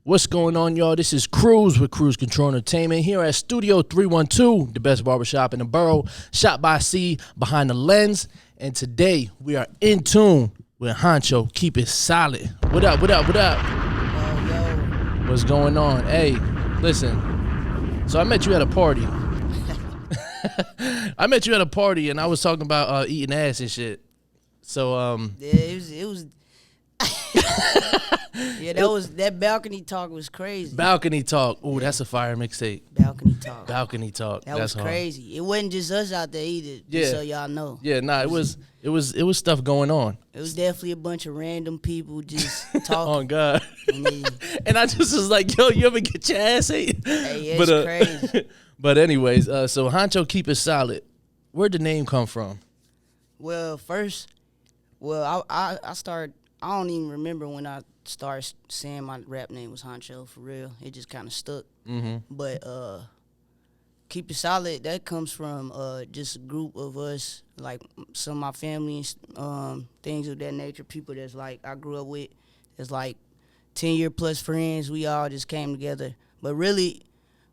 What's going on, y'all? This is Cruz with Cruise Control Entertainment here at Studio 312, the best barbershop in the borough, shot by C, behind the lens. And today we are in tune with Hancho. Keep it solid. What up, what up, what up? Yo. What's going on? Hey, listen. So I met you at a party. I met you at a party and I was talking about eating ass and shit. So Yeah, it was yeah, that balcony talk was crazy. Balcony talk. Ooh, that's a fire mixtape. Balcony talk. Balcony talk. That was crazy. It wasn't just us out there either. Yeah. Just so y'all know. Yeah, nah, it was stuff going on. It was definitely a bunch of random people just talking. Oh God. And And I just was like, yo, you ever get your ass ate? hey, it's crazy. But anyways, so Hancho, keep it solid. Where'd the name come from? Well, first, I started. I don't even remember when I started saying my rap name was Hancho for real. It just kind of stuck. Mm-hmm. But keep it solid. That comes from just a group of us, like some of my family, things of that nature. People that's like I grew up with, that's like 10-year plus friends. We all just came together. But really,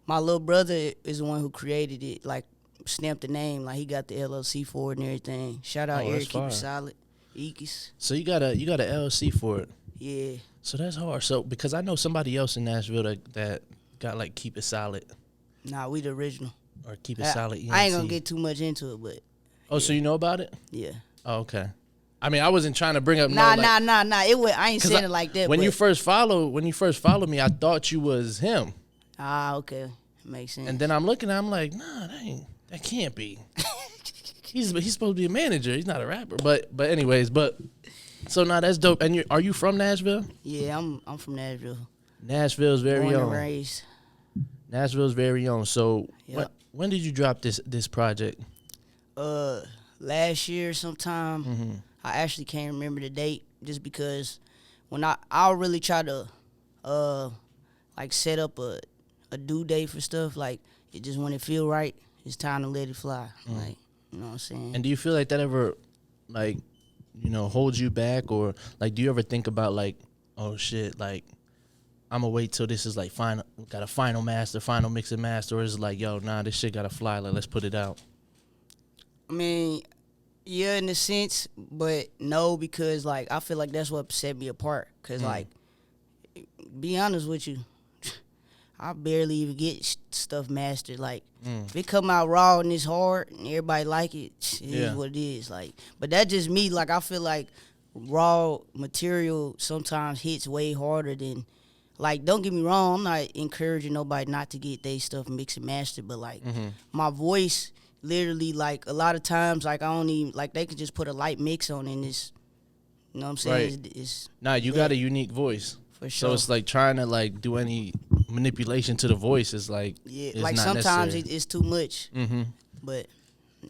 my little brother is the one who created it. Like stamped the name. Like he got the LLC for it and everything. Shout out Eric. Keep it solid. Eekis. So you got a LLC for it. Yeah. So that's hard. So because I know somebody else in Nashville that got like Keep It Solid. Nah, we the original. Or Keep It Solid. I ain't gonna get too much into it, but. Oh, yeah. So you know about it? Yeah. Oh, okay. I mean, I wasn't trying to bring up. Nah. It was. I ain't saying it like that. When you first followed me, I thought you was him. Ah, okay, makes sense. And then I'm looking, I'm like, nah, that can't be. He's supposed to be a manager. He's not a rapper. But anyways, so now that's dope. And are you from Nashville? Yeah, I'm from Nashville. Nashville's very Born own. and raised. Nashville's very own. So Yep. when did you drop this project? Last year sometime. Mm-hmm. I actually can't remember the date just because when I'll really try to like set up a due date for stuff. Like it just when it feel right, it's time to let it fly. Like. You know what I'm saying? And do you feel like that ever, like, holds you back? Or, like, do you ever think about, like, oh, shit, like, I'm going to wait till this is, like, final, got a final master, final mix and master? Or is it like, yo, nah, this shit got to fly. Like, let's put it out? I mean, yeah, in a sense, but no, because, like, I feel like that's what set me apart. Because, like, be honest with you, I barely even get stuff mastered. Like, if it come out raw and it's hard and everybody like it, it is what it is. Like, but that's just me. Like, I feel like raw material sometimes hits way harder than, like, don't get me wrong, I'm not encouraging nobody not to get their stuff mixed and mastered, but, like, my voice literally, like, a lot of times, like, I don't even, like, they could just put a light mix on and it's, you know what I'm saying? Right. It's nah, you got a unique voice. For sure. So it's like trying to, like, do any manipulation to the voice is like, yeah, like sometimes it's too much. Mm-hmm. But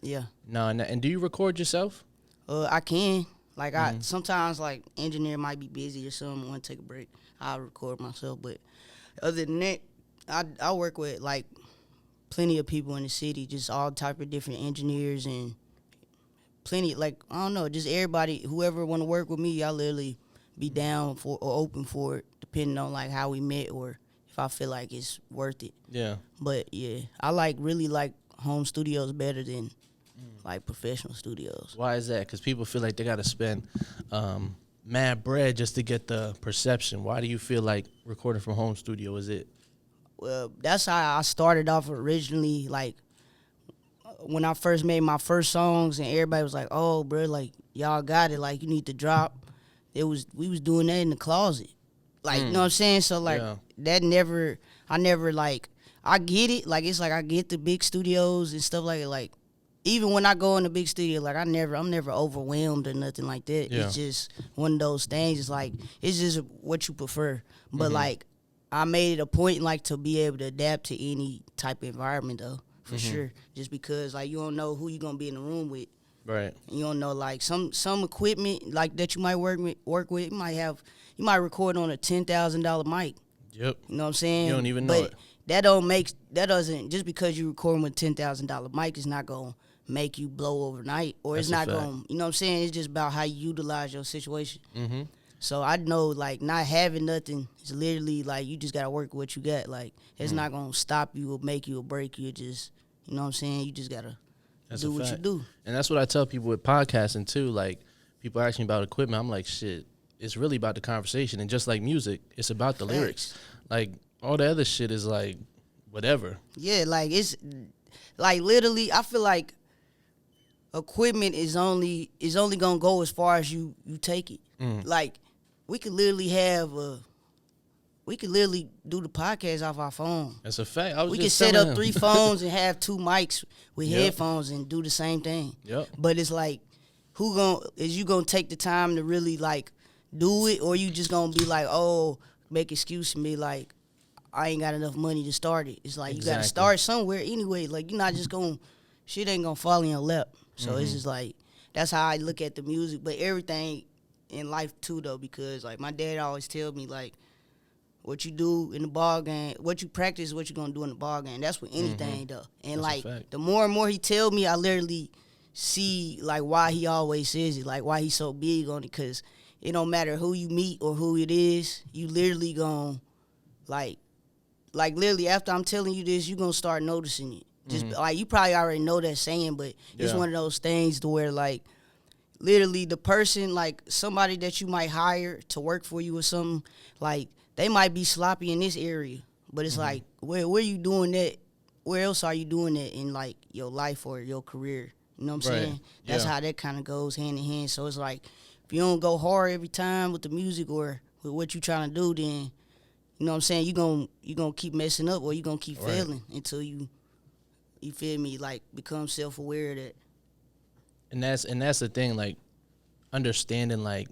yeah. No, and do you record yourself? I can. Like I sometimes like engineer might be busy or something. Want to take a break? I'll record myself. But other than that, I work with like plenty of people in the city, just all type of different engineers and plenty. Like I don't know, just everybody, whoever want to work with me, I literally be down for or open for it, depending on like how we met or if I feel like it's worth it. Yeah. But yeah, I really like home studios better than like professional studios. Why is that? Because people feel like they got to spend mad bread just to get the perception. Why do you feel like recording from home studio is it? Well, that's how I started off originally. Like when I first made my first songs, and everybody was like, "Oh, bro, like y'all got it. Like you need to drop." We was doing that in the closet. Like, you know what I'm saying? So, like, I never, like, I get it. Like, it's like I get the big studios and stuff like it. Like, even when I go in the big studio, like, I'm never overwhelmed or nothing like that. Yeah. It's just one of those things. It's like, it's just what you prefer. But, like, I made it a point, like, to be able to adapt to any type of environment, though, for sure. Just because, like, you don't know who you're going to be in the room with. Right. You don't know, like, some equipment, like, that you might work with, you might record on a $10,000 mic. Yep. You know what I'm saying? You don't even know it. That doesn't, just because you recording with a $10,000 mic is not going to make you blow overnight. Or it's not going to, you know what I'm saying? It's just about how you utilize your situation. So I know like not having nothing is literally like you just gotta work with what you got. Like it's not gonna stop you or make you or break you. It just you know what I'm saying. You just gotta do what you do. And that's what I tell people with podcasting too. Like people ask me about equipment, I'm like, shit. It's really about the conversation, and just like music, it's about the lyrics. Like all the other shit is like whatever. Yeah, like it's like literally. I feel like equipment is only gonna go as far as you take it. Like we could literally do the podcast off our phone. That's a fact. We could set up 3 phones and have 2 mics with headphones and do the same thing. Yep. But it's like, is you gonna take the time to really like do it, or you just gonna be like, oh, make excuse and be like, I ain't got enough money to start it. It's like you gotta start somewhere anyway. Like you're not just gonna, shit ain't gonna fall in your lap. So it's just like, that's how I look at the music, but everything in life too though, because like my dad always tell me like, what you do in the ball game, what you practice, what you gonna do in the ball game. That's with anything though. And that's like the more and more he tell me, I literally see like why he always says it, like why he's so big on it, because it don't matter who you meet or who it is, you literally gonna like literally after I'm telling you this, you gonna start noticing it. Just like you probably already know that saying, but it's one of those things to where like literally the person, like somebody that you might hire to work for you or something, like they might be sloppy in this area, but it's like where you doing that? Where else are you doing that in like your life or your career? You know what I'm saying? That's how that kind of goes hand in hand. So it's like if you don't go hard every time with the music or with what you trying to do, then you know what I'm saying, you gonna keep messing up or you gonna keep failing until you feel me, like become self-aware of that. And that's the thing, like understanding like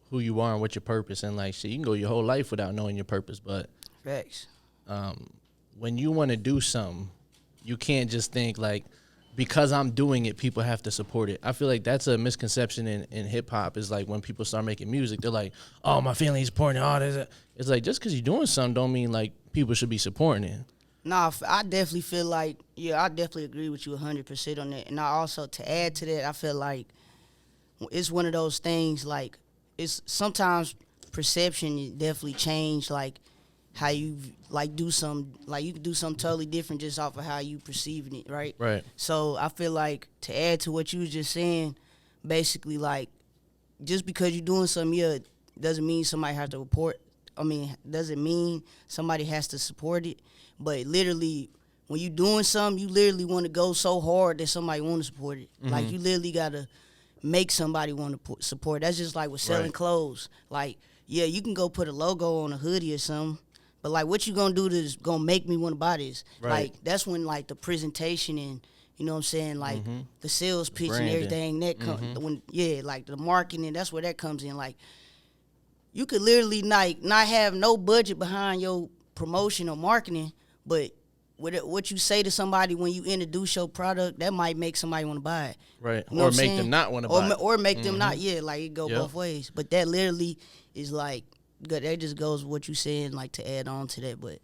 who you are and what your purpose, and like shit, you can go your whole life without knowing your purpose, but facts. When you want to do something, you can't just think like, because I'm doing it, people have to support it. I feel like that's a misconception in hip hop. Is like when people start making music, they're like, "Oh, my family's supporting all this." It's like just because you're doing something, don't mean like people should be supporting it. Nah, I definitely feel like I definitely agree with you 100% on that. And I also, to add to that, I feel like it's one of those things like it's sometimes perception definitely change like how you like do something, like you can do something totally different just off of how you perceiving it, right? Right. So I feel like to add to what you was just saying, basically like just because you're doing something, doesn't mean somebody has to report. I mean, doesn't mean somebody has to support it. But literally, when you doing something, you literally want to go so hard that somebody want to support it. Like you literally gotta make somebody want to support. That's just like with selling clothes. Like you can go put a logo on a hoodie or something. But like, what you gonna do that's gonna make me want to buy this? Right. Like that's when like the presentation and you know what I'm saying, like the sales pitch and everything that comes. When like the marketing, that's where that comes in. Like you could literally not have no budget behind your promotion or marketing, but what you say to somebody when you introduce your product, that might make somebody want to buy it. Right. You know or make them not want to buy it. Or make them not. Yeah, like it go both ways. But that literally is like, that just goes with what you saying, like to add on to that. But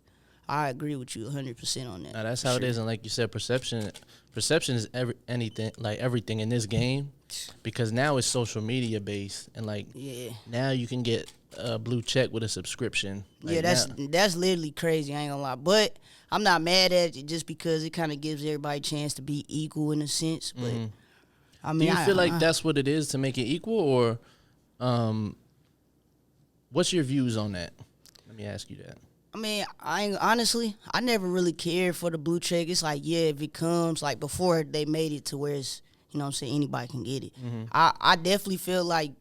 I agree with you 100% on that. Now, that's how it is. And like you said, perception is everything in this game, because now it's social media based, and like now you can get a blue check with a subscription. Like that's literally crazy. I ain't gonna lie, but I'm not mad at it just because it kind of gives everybody a chance to be equal in a sense. But I mean, do you feel like that's what it is to make it equal, or what's your views on that? Let me ask you that. I mean, honestly, I never really cared for the blue check. It's like, if it comes, like before they made it to where it's, you know what I'm saying, anybody can get it. I definitely feel like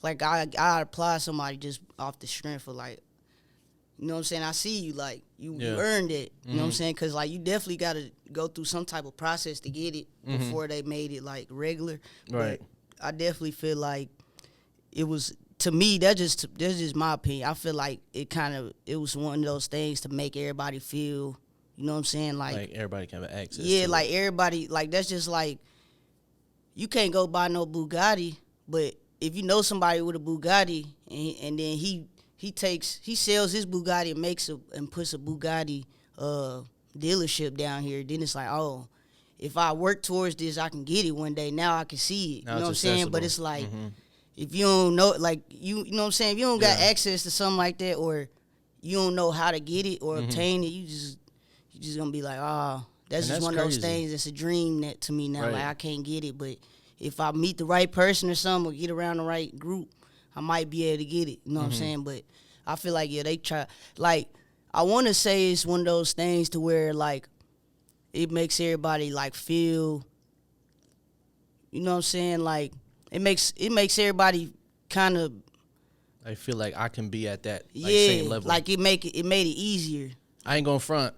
I apply somebody just off the strength of like, you know what I'm saying, I see you, like, you earned it, you know what I'm saying, because like you definitely got to go through some type of process to get it before they made it like regular. Right. But I definitely feel like it was, to me, that's just my opinion. I feel like it was one of those things to make everybody feel, you know what I'm saying, like everybody can have access. Yeah, to like it. everybody, like that's just like, you can't go buy no Bugatti, but if you know somebody with a Bugatti and then he sells his Bugatti and puts a Bugatti dealership down here, then it's like, oh, if I work towards this, I can get it one day. Now I can see it. Now you know what I'm saying? But it's like, if you don't know, like you know what I'm saying, if you don't got access to something like that, or you don't know how to get it or obtain it, you just gonna be like, oh, that's just one of those things. It's a dream that to me now. Right. Like I can't get it, but if I meet the right person or something, or get around the right group, I might be able to get it. You know what I'm saying? But I feel like they try. Like I want to say it's one of those things to where like it makes everybody like feel. You know what I'm saying? Like it makes everybody kind of. I feel like I can be at that same level. Like it made it easier. I ain't gonna front.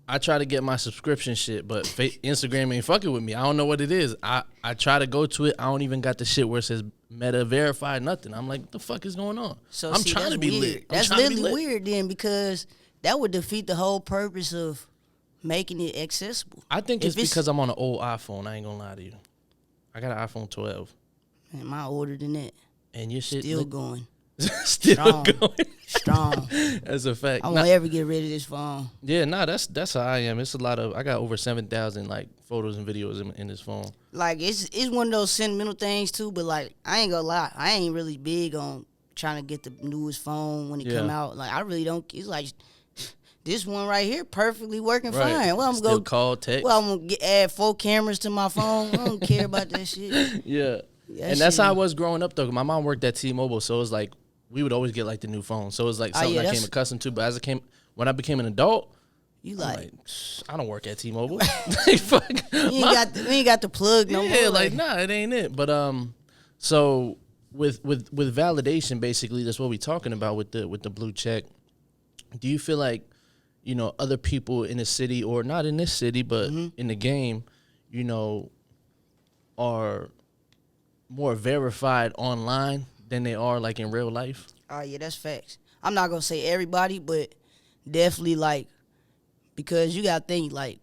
I try to get my subscription shit, but Instagram ain't fucking with me. I don't know what it is. I try to go to it. I don't even got the shit where it says Meta verified nothing. I'm like, what the fuck is going on? So I'm trying to be lit. That's literally weird then, because that would defeat the whole purpose of making it accessible. I think it's because I'm on an old iPhone. I ain't gonna lie to you. I got an iPhone 12. Man, mine older than that. And your shit still going. Still going. Strong. That's a fact. I won't ever get rid of this phone. Yeah, that's how I am. It's a lot of. I got over 7,000 like photos and videos in this phone. Like it's one of those sentimental things too. But like I ain't gonna lie, I ain't really big on trying to get the newest phone when it come out. Like I really don't. It's like this one right here, perfectly working fine. Well, I'm still call, text. Well, I'm gonna add 4 cameras to my phone. I don't care about that shit. Yeah. And that's how I was growing up though. My mom worked at T-Mobile, so it was like we would always get like the new phone. So it was like something I came accustomed to. But when I became an adult, you like I don't work at T-Mobile. Fuck. You ain't got the plug no more. Yeah, like nah, it ain't it. But so with validation, basically, that's what we're talking about with the blue check. Do you feel like, you know, other people in the city, or not in this city, but in the game, you know, are more verified online than they are like in real life? Oh yeah, that's facts. I'm not gonna say everybody, but definitely like, because you gotta think like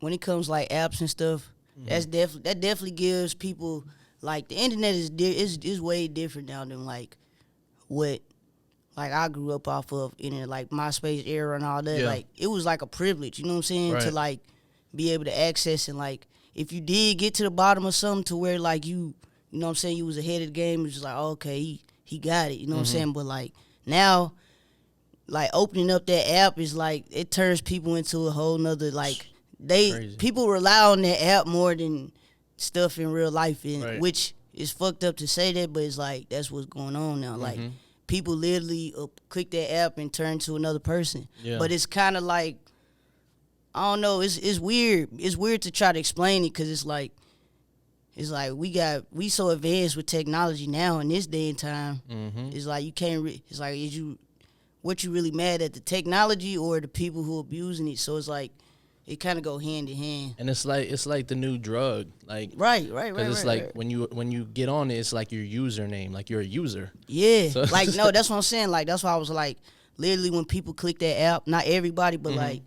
when it comes like apps and stuff, that definitely gives people like the internet is way different now than like what like I grew up off of internet, like MySpace era and all that. Like it was like a privilege, you know what I'm saying, to like be able to access, and like if you did get to the bottom of something to where like you know what I'm saying, you was ahead of the game, it was just like, oh, okay, he got it, you know what I'm saying? But like now, like opening up that app is like, it turns people into a whole nother, like people rely on that app more than stuff in real life, which is fucked up to say that, but it's like that's what's going on now. Like people literally click that app and turn to another person. But it's kind of like, I don't know, it's weird. It's weird to try to explain it, because it's like we so advanced with technology now in this day and time. It's like you can't. It's like what you really mad at, the technology or the people who abusing it? So it's like it kind of go hand in hand. And it's like the new drug, like right. Because it's like when you get on it, it's like your username, like you're a user. Yeah, so like no, that's what I'm saying. Like that's why I was like, literally when people click that app, not everybody, but like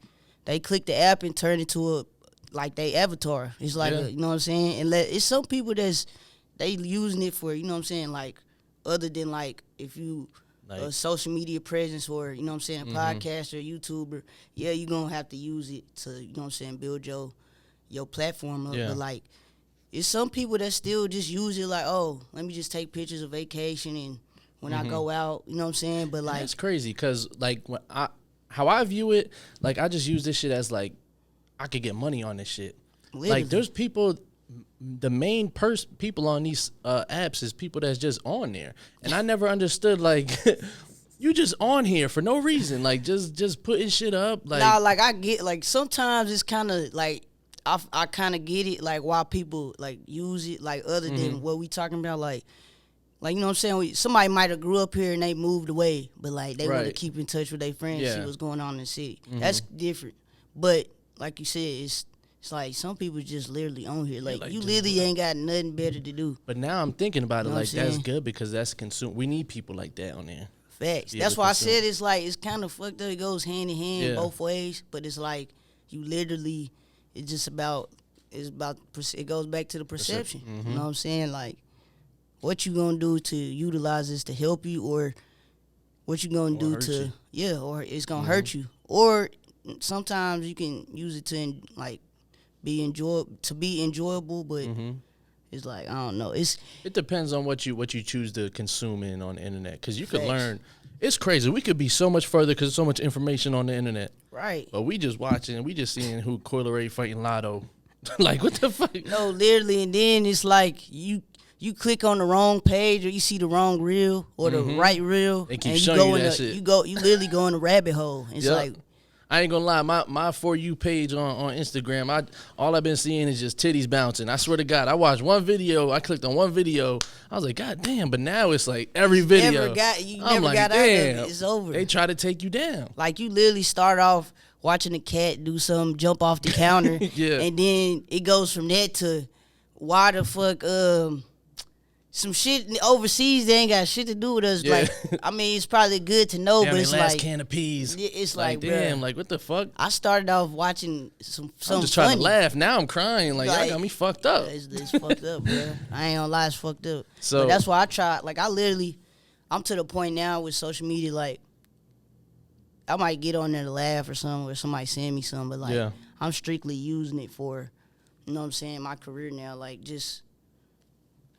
they click the app and turn it to a like they avatar. It's like you know what I'm saying. And it's some people they using it for, you know what I'm saying, like other than like if you a social media presence, or you know what I'm saying, a podcaster, YouTuber, you gonna have to use it to, you know what I'm saying, build your platform up. But like it's some people that still just use it like, oh, let me just take pictures of vacation and when I go out, you know what I'm saying. But like it's crazy, because like how I view it, like I just use this shit as like I could get money on this shit. Literally. Like there's people, the main people on these apps is people that's just on there, and I never understood like you just on here for no reason, like just putting shit up. Like nah, like I get like sometimes it's kind of like I kind of get it, like why people like use it, like other than what we talking about, like you know what I'm saying, somebody might have grew up here and they moved away, but like they want to keep in touch with their friends, see what's going on in the city. That's different. But like you said, it's like some people just literally on here. Like you literally ain't got nothing better to do. But now I'm thinking about it, like that's good, because that's we need people like that on there. Facts. That's why I said it's like it's kind of fucked up. It goes hand in hand both ways. But it's like you literally, it goes back to the perception. You know what I'm saying? Like what you gonna do to utilize this to help you, or what you gonna do to or it's gonna hurt you, or sometimes you can use it to like be enjoyable, but It's like I don't know. It depends on what you choose to consume in on the internet, because you could Facts. learn. It's crazy. We could be so much further because there's so much information on the internet. right. But we just watching and we just seeing who Coil Ray fighting Lotto. Like, what the fuck? No, literally, and then it's like you click on the wrong page or you see the wrong reel or the right reel, They keep and showing you that shit. You literally go in a rabbit hole. It's Yep. like I ain't gonna lie, my For You page on Instagram, all I've been seeing is just titties bouncing. I swear to God, I watched one video, I clicked on one video, I was like, God damn, but now it's like every video. never got out damn, of it. It's over. They try to take you down. Like you literally start off watching a cat do something, jump off the counter, Yeah. and then it goes from that to why the fuck some shit overseas that ain't got shit to do with us. Yeah. Like, I mean, it's probably good to know, Damn, but they it's last like can of peas. it's Like, like, damn, bruh, like what the fuck? I started off watching some I'm just trying funny. to laugh. Now I'm crying. Like, y'all Like, got me fucked up. It's fucked up, bro. I ain't gonna lie, it's fucked up. So- but that's why I try. Like, I'm to the point now with social media. Like, I might get on there to laugh or something, or somebody send me something, but like, Yeah. I'm strictly using it for, you know what I'm saying, my career now. Like, just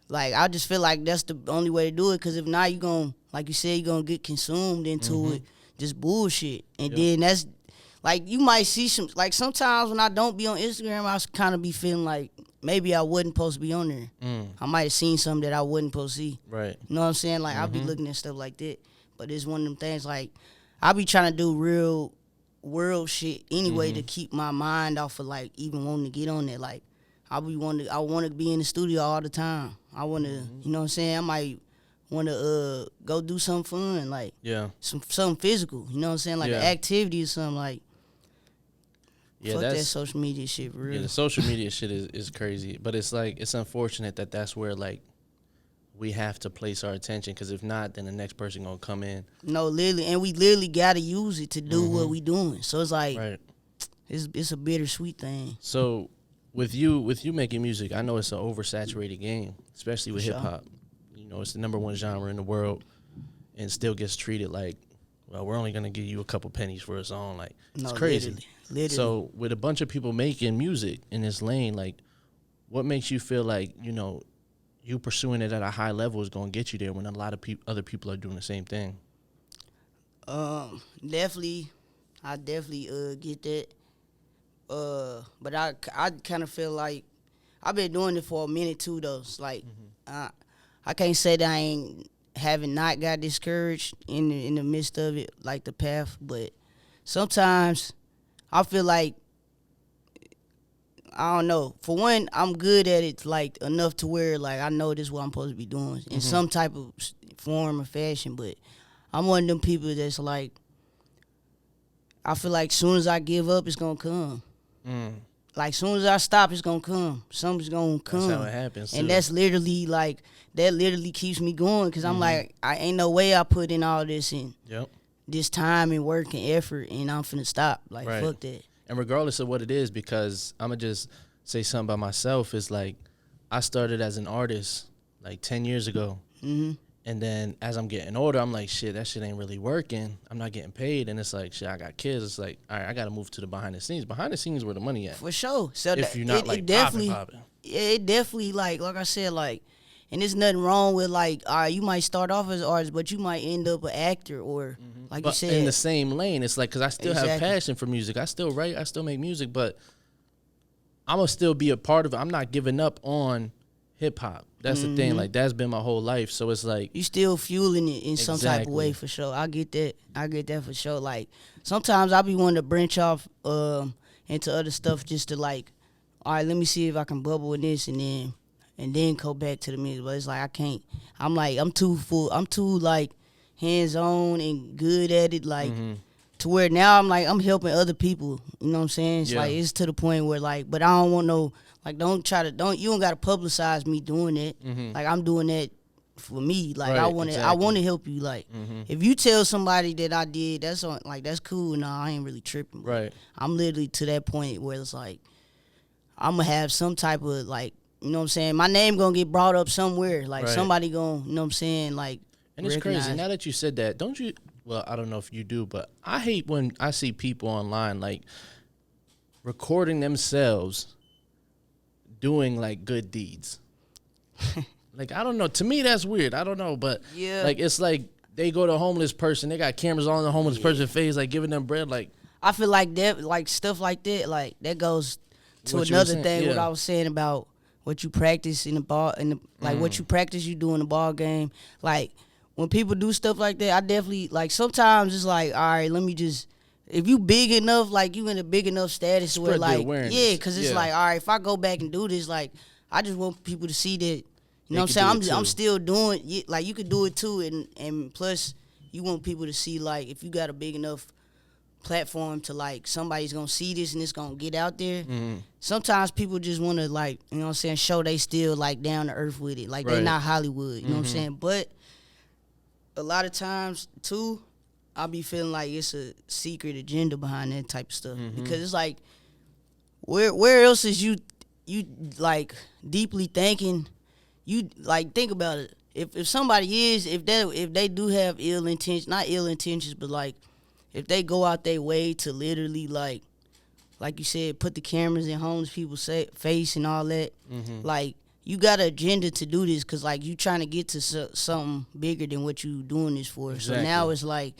like I just feel like that's the only way to do it. Cause if not, you gon', like you said, you gonna get consumed into it, just bullshit, and then that's. Like, you might see some, like, sometimes when I don't be on Instagram, I kind of be feeling like maybe I wasn't supposed to be on there. I might have seen something that I wasn't supposed to see. Right. You know what I'm saying? Like, I'll be looking at stuff like that. But it's one of them things, like, I be trying to do real world shit anyway to keep my mind off of, like, even wanting to get on there. Like, I want to be in the studio all the time. I want to, you know what I'm saying? I might want to go do something fun, like, Yeah. something physical. You know what I'm saying? Like, Yeah. an activity or something, like. Yeah, Fuck that that's social media shit, for real. yeah. The social media shit is crazy, but it's like it's unfortunate that that's where like we have to place our attention, because if not, then the next person gonna come in. No, literally, and we literally gotta use it to do what we doing. So it's like Right. it's a bittersweet thing. So with you making music, I know it's an oversaturated game, especially with For hip sure. hop. You know, it's the #1 genre in the world, and still gets treated like, well, we're only gonna give you a couple pennies for a song. Like, it's No, crazy. Literally. So with a bunch of people making music in this lane, like, what makes you feel like, you know, you pursuing it at a high level is gonna get you there when a lot of other people are doing the same thing? Definitely, I definitely get that. But I kind of feel like I've been doing it for a minute too, though. It's like I can't say that I haven't not got discouraged in the midst of it, like the path. But sometimes I feel like, I don't know. For one, I'm good at it, like, enough to where, like, I know this is what I'm supposed to be doing in some type of form or fashion. But I'm one of them people that's like, I feel like soon as I give up, it's gonna come. Like, soon as I stop, it's gonna come. Something's gonna come. That's how it happens, And too. that's literally, like, that literally keeps me going. Because I'm like, I ain't no way I put in all this in. Yep. This time and work and effort, and I'm finna stop. Like, Right. fuck that. And regardless of what it is, because I'm going to just say something about myself, is like, I started as an artist like 10 years ago. And then as I'm getting older, I'm like, shit, that shit ain't really working. I'm not getting paid. And it's like, shit, I got kids. It's like, all right, I got to move to the behind the scenes. Behind the scenes where the money at. For sure. So If you're not, like, popping. Yeah, it definitely, like I said, like, and there's nothing wrong with, like, all right, you might start off as an artist, but you might end up an actor or, like But you said. in the same lane, it's like, because I still have Exactly. passion for music. I still write. I still make music. But I'm going to still be a part of it. I'm not giving up on hip-hop. That's the thing. Like, that's been my whole life. So it's like, You still fueling it in some type of Exactly. way, for sure. I get that for sure. Like, sometimes I be wanting to branch off into other stuff just to, like, all right, let me see if I can bubble in this and then go back to the music. But it's like I can't. I'm like, I'm too like hands-on and good at it, like, to where now I'm like, I'm helping other people. You know what I'm saying? It's Yeah. like, it's to the point where, like, but I don't want no, like, you don't gotta publicize me doing it. Like, I'm doing that for me. Like, I Right, want to exactly. help you. Like, if you tell somebody that I did, that's cool. No, I ain't really tripping. But right. I'm literally to that point where it's like, I'm gonna have some type of, like, you know what I'm saying? My name gonna get brought up somewhere. Like, Right. somebody gonna, you know what I'm saying? Like, And it's crazy. recognize- Now that you said that, don't you? Well, I don't know if you do, but I hate when I see people online, like, recording themselves doing, like, good deeds. Like, I don't know. To me, that's weird. I don't know, but Yeah. like it's like they go to a homeless person. They got cameras on the homeless person's face, like giving them bread. Like, I feel like that, like stuff like that, like that goes to What you were another saying, thing. What yeah. I was saying about what you practice in the ball, like what you practice, you do in the ball game. Like when people do stuff like that, I definitely like. Sometimes it's like, all right, let me just. If you big enough, like you in a big enough status where, Spread the like, awareness. yeah, because it's Yeah. like, all right, if I go back and do this, like, I just want people to see that. You They know what I'm could saying? do it I'm too. still doing like you could do it too, and plus you want people to see like if you got a big enough platform to like somebody's gonna see this and it's gonna get out there. Mm-hmm. Sometimes people just want to like, you know what I'm saying, show they still like down to earth with it, like they Right. not Hollywood. You know what I'm saying? But a lot of times too, I be feeling like it's a secret agenda behind that type of stuff because it's like where else is you like deeply thinking? You like think about it. If somebody is if they do have ill intentions, not ill intentions, but like if they go out their way to literally like you said, put the cameras in homeless people's face and all that, like you got an agenda to do this because like you trying to get to something bigger than what you doing this for. Exactly. So now it's like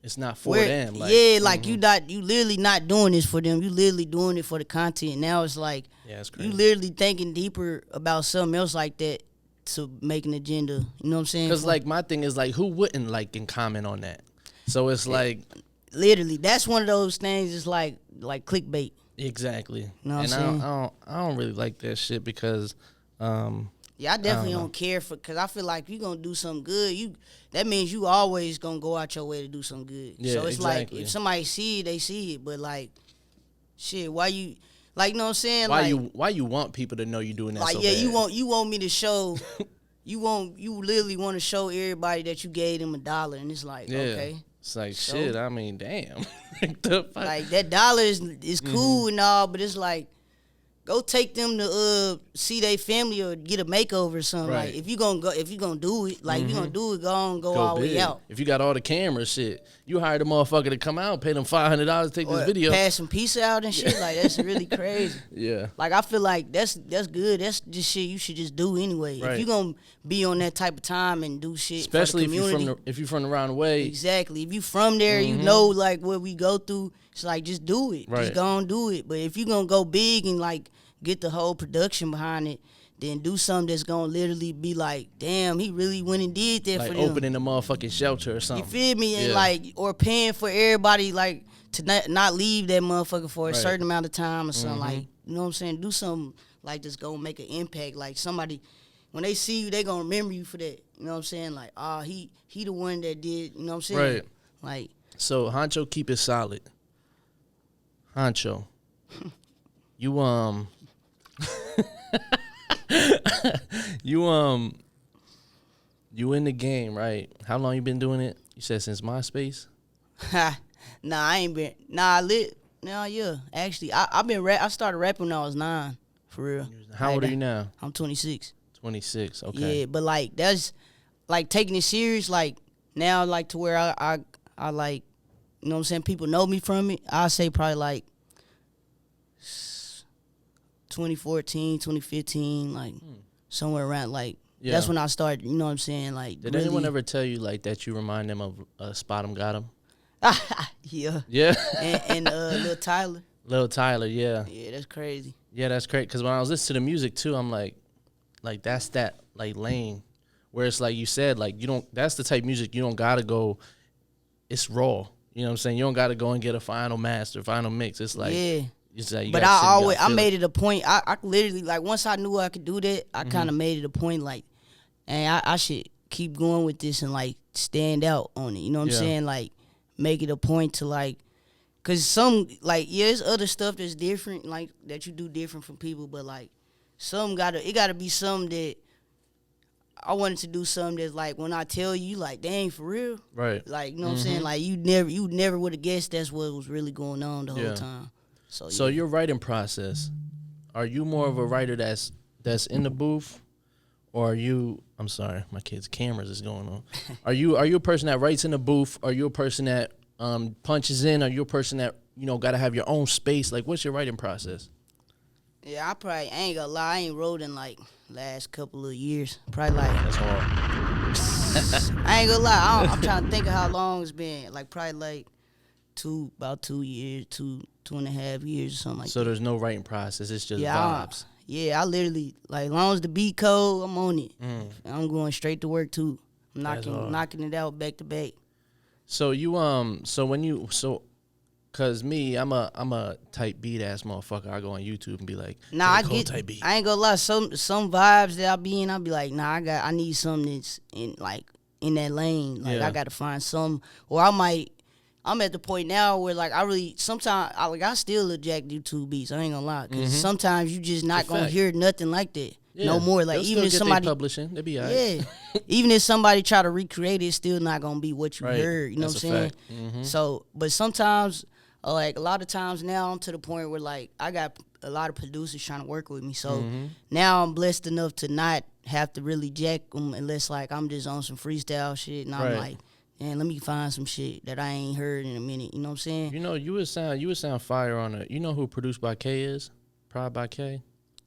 it's not for them. Like, yeah, like you literally not doing this for them. You literally doing it for the content. Now it's like Yeah, it's crazy. you literally thinking deeper about something else like that to make an agenda. You know what I'm saying? Because like my thing is like, who wouldn't like and comment on that? So it's like literally, that's one of those things. It's like clickbait. exactly. Know what and I'm saying? I don't really like that shit because Yeah, I definitely don't care for because I feel like you gonna do something good. That means you always gonna go out your way to do something good. Yeah, so it's exactly. like if somebody see it, they see it. But like, shit, why you like? You know what I'm saying? why you want people to know you doing that? Like so yeah, bad? you want me to show. You literally want to show everybody that you gave them $1, and it's like Yeah. okay. It's like So? shit. I mean, damn. Like, the fuck? Like that dollar is cool and all, but it's like go take them to see their family or get a makeover or something. Right. Like if you gonna do it, like you gonna do it, go Go all the big. way out. If you got all the camera shit, you hired a motherfucker to come out, pay them $500 to take Or this video. pass some pizza out and shit. Like that's really crazy. Yeah. Like I feel like that's good. That's just shit you should just do anyway. Right. If you gonna be on that type of time and do shit, Especially for the if community, you're from around the way. exactly. If you from there, you know like what we go through. It's like just do it. Right. Just go and do it. But if you gonna go big and like get the whole production behind it, then do something that's gonna literally be like, damn, he really went and did that Like for them. opening a motherfucking shelter or You something. feel me? And Yeah. like, or paying for everybody like to not leave that motherfucker for a Right. certain amount of time or something. Like, you know what I'm saying? Do something like that's gonna make an impact. Like somebody, when they see you, they gonna remember you for that. You know what I'm saying? Like, he the one that did. You know what I'm saying? Right. Like, So Hancho, keep it solid. Hancho, you you in the game, right? How long you been doing it? You said since MySpace. nah, I ain't been. Nah, yeah. Actually, I've been I started rapping when I was 9, for real. How old are you now? I'm 26. 26. Okay. Yeah, but like that's like taking it serious. Like now, like to where I like, you know what I'm saying. People know me from it. I say probably like 2014, 2015, like somewhere around like. Yeah. That's when I started. You know what I'm saying. Like, Did really, anyone ever tell you like that you remind them of Spot 'em Got 'em? yeah. Yeah. And Lil Tyler. Lil Tyler, yeah. Yeah, that's crazy. Yeah, that's great. Because when I was listening to the music too, I'm like that's that like lane where it's like you said, like you don't. That's the type of music you don't gotta go. It's raw. You know what I'm saying? You don't gotta go and get a final master, final mix. It's like Yeah. It's like you But gotta sit, you I always gotta feel made it a point. I literally like once I knew I could do that, I kind of made it a point like, and I should keep going with this and like stand out on it. You know what I'm Yeah. saying? Like make it a point to like, cause some like there's other stuff that's different like that you do different from people, but like it gotta be something that I wanted to do something that's like when I tell you like dang for real, right. like you know what I'm saying, like you never would have guessed that's what was really going on the Yeah. whole time. So your writing process, are you more of a writer that's in the booth, or are you? I'm sorry, my kids' cameras is going on. Are you a person that writes in the booth? Are you a person that punches in? Are you a person that got to have your own space? Like, what's your writing process? Yeah, I ain't gonna lie, I ain't wrote in like last couple of years. Probably like That's hard. I ain't gonna lie. I'm trying to think of how long it's been. Like probably like about 2 years, 2.5 years or something like So that. there's no writing process. It's just Yeah, vibes. I literally like as long as the beat cold, I'm on it. Mm. I'm going straight to work too. I'm That's hard. knocking it out back to back. So you cause me, I'm a type beat ass motherfucker. I go on YouTube and be like, Nah, I J. Cole get. type beat. I ain't gonna lie. Some vibes that I be in, I be like, nah, I need something that's in that lane. Like Yeah. I gotta find some, or I'm at the point now where like I really sometimes I still eject YouTube beats. I ain't gonna lie, because sometimes you just not gonna fact. hear nothing like that Yeah. no more. Like They'll even if still get somebody they publishing, they be alright. yeah, even if somebody try to recreate it, it's still not gonna be what you Right. heard. You know That's what I'm a saying? fact. Mhm. So, but sometimes, like a lot of times now, I'm to the point where like I got a lot of producers trying to work with me. So now I'm blessed enough to not have to really jack them unless like I'm just on some freestyle shit, and I'm Right. like, man, let me find some shit that I ain't heard in a minute. You know what I'm saying? You know, you would sound fire on it. You know who Produced by K is? Pride by K.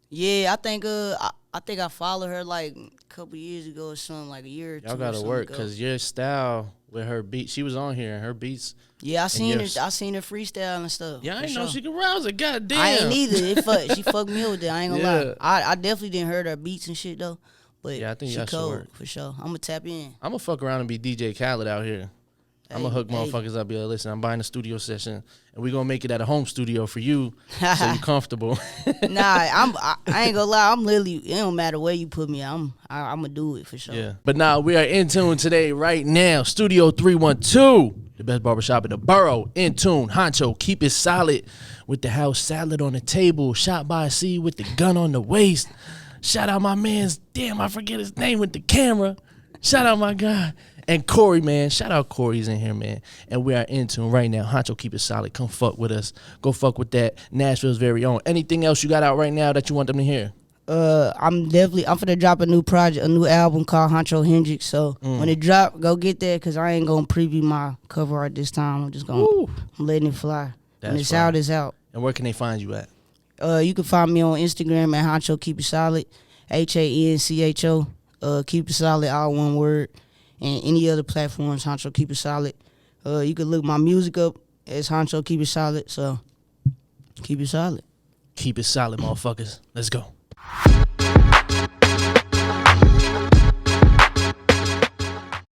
Yeah, I think I followed her like a couple years ago or something, like a year or two. Y'all or gotta something work ago. because your style with her beat. She was on here and her beats. Yeah, I seen yes. her. I seen her freestyle and stuff. Yeah, I for ain't know sure. she could rouse it. Goddamn. I ain't either. She fucked me with that. I ain't gonna Yeah. lie. I definitely didn't heard her beats and shit though. But Yeah, I think she y'all should cold work. for sure. I'ma tap in. I'm gonna fuck around and be DJ Khaled out here. I'm gonna hook motherfuckers up. Be like, listen, I'm buying a studio session, and we gonna make it at a home studio for you, so you comfortable. Nah, I ain't gonna lie. I'm literally. It don't matter where you put me. I'm gonna do it for sure. Yeah. But now we are in tune today, right now. Studio 312, the best barbershop in the borough. In tune, Hancho, keep it solid with the house salad on the table. Shot by C with the gun on the waist. Shout out my man's. Damn, I forget his name with the camera. Shout out my guy. And Corey, man. Shout out Corey's in here, man. And we are in tune right now. Hancho, keep it solid. Come fuck with us. Go fuck with that. Nashville's very own. Anything else you got out right now that you want them to hear? I'm finna drop a new project, a new album called Hancho Hendrix. So when it drop, go get that, cause I ain't gonna preview my cover art this time. I'm just gonna I'm letting it fly. When it's out, it's out. And where can they find you at? You can find me on Instagram at Hancho Keep It Solid, HANCHO. Keep It Solid, all one word. And any other platforms, Hancho Keep It Solid. You can look my music up as Hancho Keep It Solid. So keep it solid. Keep it solid, motherfuckers. Let's go.